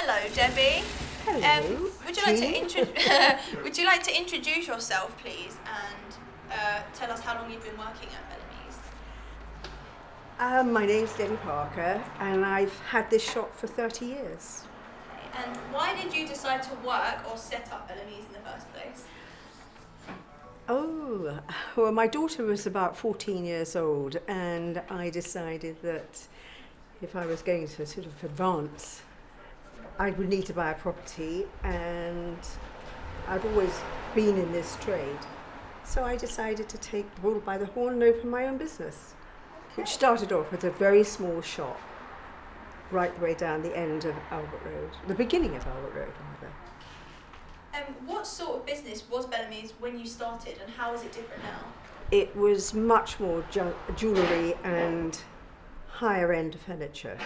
Hello, Debbie. Hello. Would you like to introduce yourself, please, and tell us how long you've been working at Bellamy's? My name's Debbie Parker, and I've had this shop for 30 years. Okay. And why did you decide to work or set up Bellamy's in the first place? Oh, well, my daughter was about 14 years old, and I decided that if I was going to sort of advance, I would need to buy a property, and I've always been in this trade. So I decided to take the bull by the horn and open my own business, which started off with a very small shop right the way down the end of Albert Road, the beginning of Albert Road, rather. What sort of business was Bellamy's when you started, and how is it different now? It was much more jewellery and higher end furniture,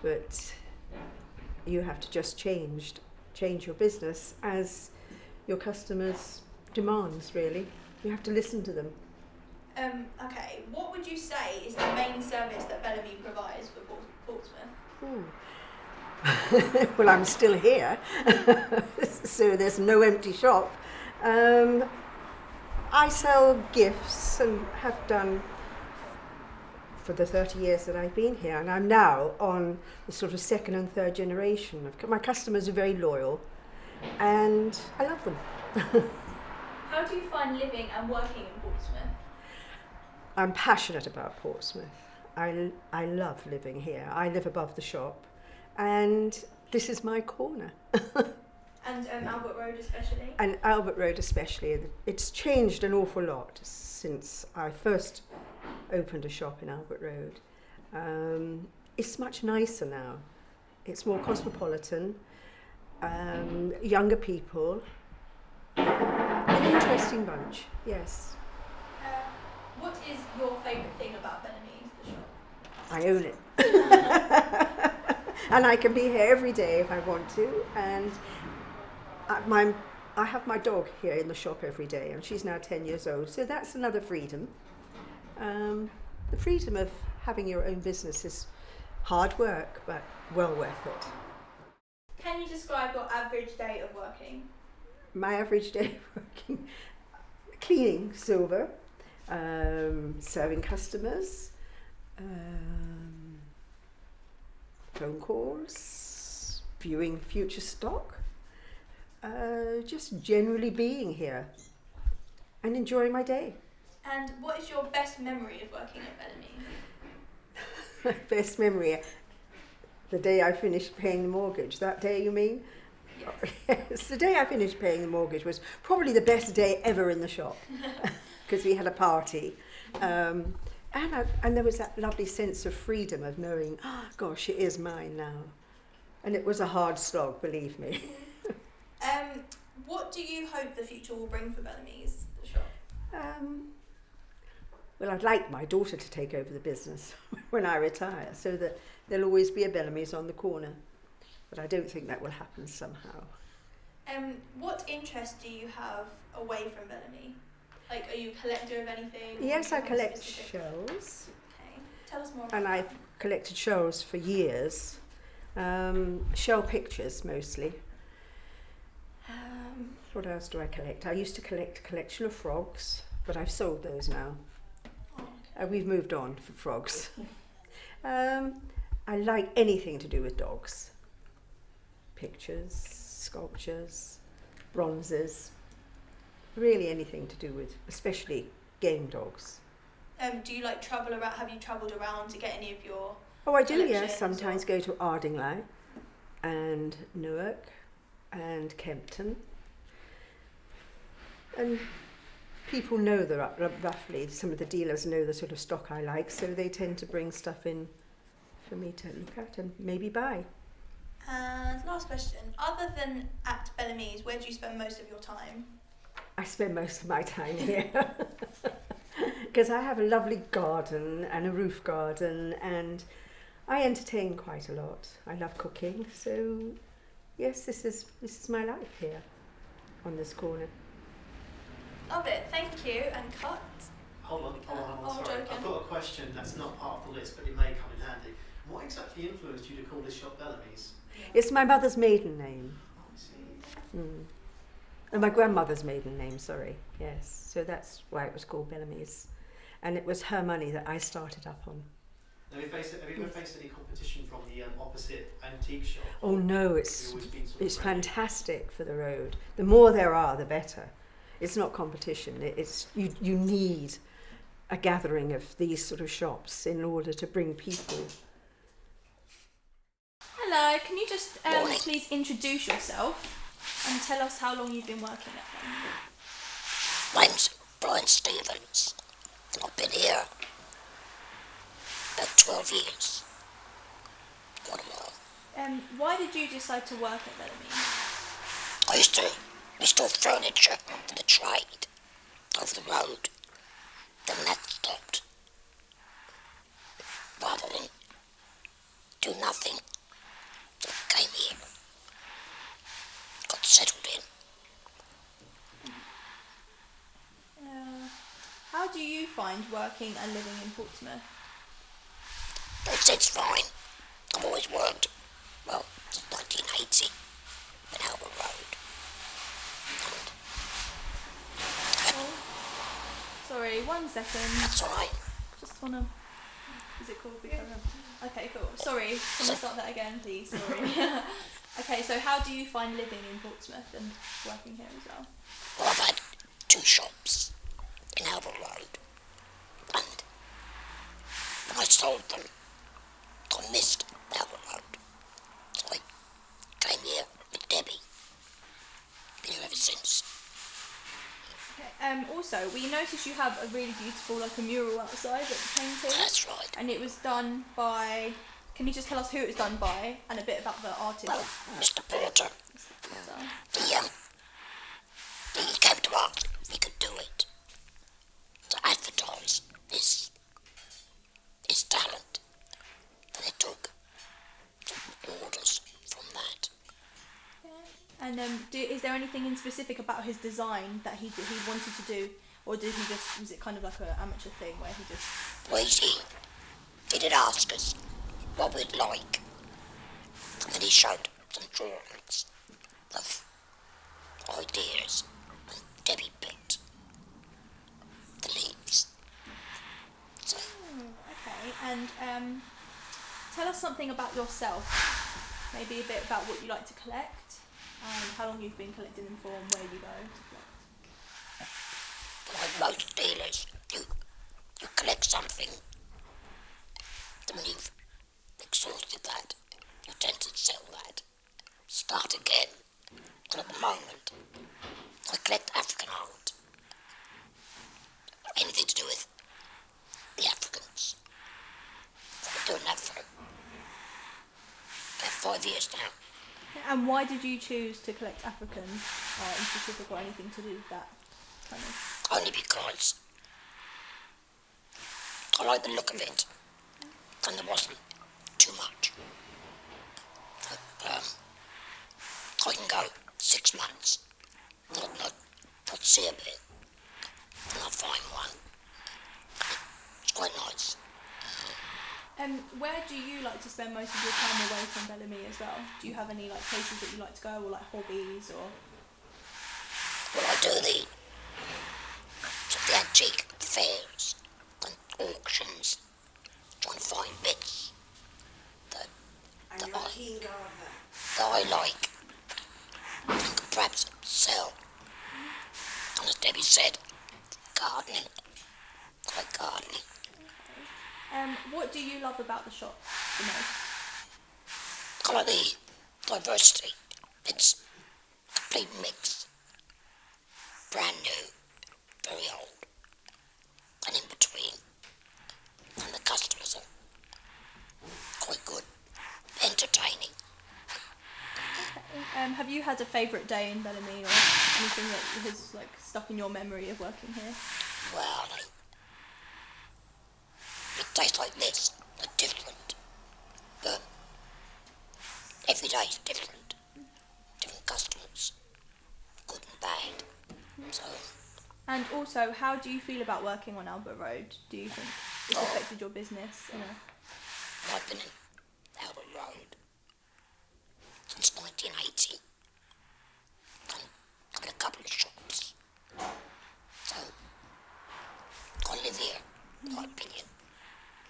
but you have to just change your business as your customers' demands, really. You have to listen to them. Okay, what would you say is the main service that Bellamy provides for Portsmouth? Well, I'm still here, so there's no empty shop. I sell gifts and have done for the 30 years that I've been here, and I'm now on the sort of second and third generation. My customers are very loyal, and I love them. How do you find living and working in Portsmouth? I'm passionate about Portsmouth. I love living here. I live above the shop, and this is my corner. And Albert Road especially? And Albert Road especially. It's changed an awful lot since I first opened a shop in Albert Road. It's much nicer now. It's more cosmopolitan, younger people, an interesting bunch, yes. What is your favourite thing about Bellamy's, the shop? I own it. And I can be here every day if I want to. And I have my dog here in the shop every day, and she's now 10 years old. So that's another freedom. The freedom of having your own business is hard work, but well worth it. Can you describe your average day of working? My average day of working, cleaning silver, serving customers, phone calls, viewing future stock, just generally being here and enjoying my day. And what is your best memory of working at Bellamy's? My best memory, the day I finished paying the mortgage. That day, you mean? Yes, the day I finished paying the mortgage was probably the best day ever in the shop, because we had a party. And there was that lovely sense of freedom of knowing, oh, gosh, it is mine now. And it was a hard slog, believe me. What do you hope the future will bring for Bellamy's, the shop? Well, I'd like my daughter to take over the business when I retire, so that there'll always be a Bellamy's on the corner. But I don't think that will happen somehow. What interest do you have away from Bellamy? Like, are you a collector of anything? Yes, I collect shells. Okay, tell us more about And I've collected shells for years. Shell pictures, mostly. What else do I collect? I used to collect a collection of frogs, but I've sold those now. We've moved on for frogs. I like anything to do with dogs. Pictures, sculptures, bronzes, really anything to do with, especially game dogs. Do you like travel around? Have you travelled around to get any of your Oh, I do, yes. collections, Sometimes go to Ardingly and Newark and Kempton. And people know roughly, some of the dealers know the sort of stock I like, so they tend to bring stuff in for me to look at and maybe buy. And last question, other than at Bellamy's, where do you spend most of your time? I spend most of my time here because I have a lovely garden and a roof garden, and I entertain quite a lot. I love cooking, so yes, this is my life here on this corner. Love it, thank you, and cut. Hold on, I'm sorry. joking. I've got a question that's not part of the list, but it may come in handy. What exactly influenced you to call this shop Bellamy's? It's my mother's maiden name. I see. And my grandmother's maiden name, sorry. Yes. So that's why it was called Bellamy's. And it was her money that I started up on. Have you ever faced any competition from the opposite antique shop? Oh no, Have it's you always been sort of it's ready? fantastic for the road. The more there are, the better. It's not competition. It's you need a gathering of these sort of shops in order to bring people. Hello, can you just please introduce yourself and tell us how long you've been working at them? My name's Brian Stevens. I've been here about 12 years. Quite a while. Why did you decide to work at Bellamy? I used to restore furniture for the trade over the road. Then that stopped. Rather than do nothing, I came here. Got settled in. How do you find working and living in Portsmouth? It's fine. I've always worked, well, since 1980, in Albert Road. Sorry, 1 second. That's alright. Just wanna. Is it cool? Okay, cool. Sorry, can we start that again, please? Sorry. Okay, so how do you find living in Portsmouth and working here as well? Well, I've had 2 shops in Albert Road, and when I sold them, I missed Albert Road. So I came here with Debbie. Been here ever since. Okay. Also, we noticed you have a really beautiful, like a mural outside that you painted, That's right. and it was done by. Can you just tell us who it was done by and a bit about the artist? Well, Mr. Porter, he came to ask if he could do it to advertise his talent. And they took orders from that. And is there anything in specific about his design that he wanted to do, or was it kind of like an amateur thing where he just? Well, he did ask us what we'd like, and then he showed some drawings of ideas, and Debbie picked the leaves. So, Okay, and tell us something about yourself. Maybe a bit about what you like to collect, and how long you've been collecting them for, and where you go to collect. like most dealers, you collect something, then when you've exhausted that, you tend to sell that, start again. And at the moment, I collect African art. Anything to do with the Africans. I've been doing that for about 5 years now. And why did you choose to collect African art in specific, or anything to do with that kind of? Only because I like the look of it, and there wasn't too much. I can go 6 months, not see a bit, and I'll find one. It's quite nice. Where do you like to spend most of your time away from Bellamy as well? Do you have any like places that you like to go, or like hobbies, or? Well, I do the antique fairs and auctions, trying to find bits that I like and could perhaps sell. And as Debbie said, gardening. I like gardening. What do you love about the shop the most? I like the diversity. It's a complete mix. Brand new, very old, and in between. And the customers are quite good, entertaining. Have you had a favourite day in Bellamy, or anything that has like stuck in your memory of working here? Well, days like this are different, but every day is different. Different customers, good and bad. So, And also, how do you feel about working on Albert Road? Do you think it's affected your business? I've been in Albert Road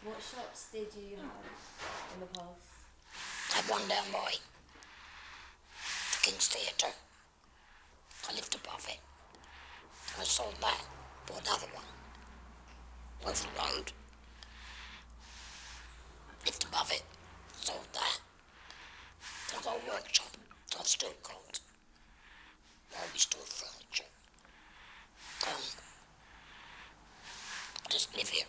What shops did you have in the past? I had one down by the King's Theatre. I lived above it. I sold that for another one. Over the road. Lived above it. Sold that. Then I got a workshop that I've still got. Where we store furniture. I just live here.